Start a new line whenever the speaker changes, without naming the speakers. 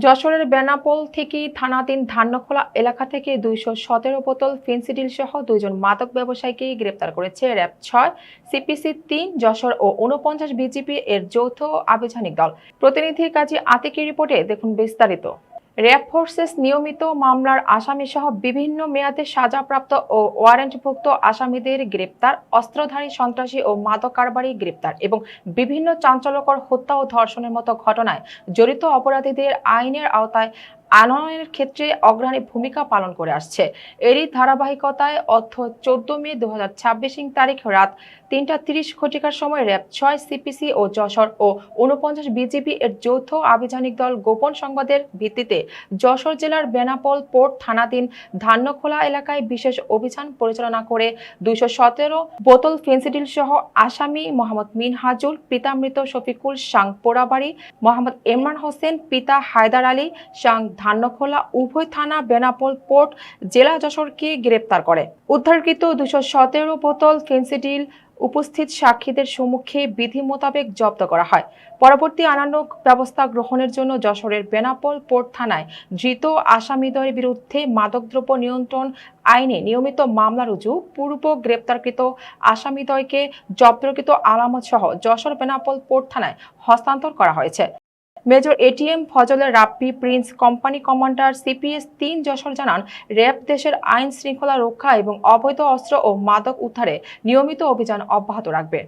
যশোরের বেনাপোল থেকে থানাধীন ধান্যখোলা এলাকা থেকে ২১৭ বোতল ফেন্সিডিল সহ দুইজন মাদক ব্যবসায়ীকে গ্রেপ্তার করেছে র‍্যাব-৬, সিপিসি-৩ যশোর ও ৪৯ বিজিবি এর যৌথ আভিযানিক দল। প্রতিনিধি কাজী আতিকের রিপোর্টে দেখুন বিস্তারিত। র‍্যাব ফোর্সেস নিয়মিত মামলার আসামিসহ বিভিন্ন মেয়াদে সাজাপ্রাপ্ত ও ওয়ারেন্টভুক্ত আসামিদের গ্রেপ্তার, অস্ত্রধারী সন্ত্রাসী ও মাদক কারবারি গ্রেপ্তার এবং বিভিন্ন চাঞ্চল্যকর হত্যা ও ধর্ষণের মতো ঘটনায় জড়িত অপরাধীদের আইনের আওতায় আনয়নের ক্ষেত্রে অগ্রণী ভূমিকা পালন করে আসছে। এরই ধারাবাহিকতায় অর্থ ১৪ মে ২০২৬ তারিখ রাত ৩টা ৩০ সময় র‍্যাব-৬, সিপিসি ও যশোর ও ৪৯ বিজিবি এর যৌথ আভিযানিক দল গোপন সংবাদের ভিত্তিতে যশোর জেলার বেনাপোল পোর্ট থানাধীন ধান্যখোলা এলাকায় বিশেষ অভিযান পরিচালনা করে ২১৭ বোতল ফেন্সিডিল সহ আসামি মোহাম্মদ মিনহাজুল, পিতা মৃত শফিকুল সাং পোড়াবাড়ি, মোহাম্মদ ইমরান হোসেন, পিতা হায়দার আলী সাং ধান্যখোলা উভয় থানা বেনাপোল পোর্ট জেলা যশোরকে গ্রেপ্তার করে। উদ্ধারকৃত ২১৭ বোতল ফেন্সিডিল উপস্থিত সাক্ষীদের সম্মুখে বিধি মোতাবেক জব্দ করা হয়। পরবর্তী অন্যান্য ব্যবস্থা গ্রহণের জন্য যশোরের বেনাপোল পোর্ট থানায় ধৃত আসামিদ্বয়ের বিরুদ্ধে মাদকদ্রব্য নিয়ন্ত্রণ আইনে নিয়মিত মামলা রুজু, পূর্ব গ্রেপ্তারকৃত আসামিদ্বয়কে জব্দকৃত আলামত সহ যশোর বেনাপোল পোর্ট থানায় হস্তান্তর করা হয়েছে। মেজর এটিএম ফজলে রাব্বি প্রিন্স কোম্পানি কমান্ডার সিপিএস-৩ যশোর জানান, র‍্যাব দেশের আইন শৃঙ্খলা রক্ষা এবং অবৈধ অস্ত্র ও মাদক উদ্ধারে নিয়মিত অভিযান অব্যাহত রাখবে।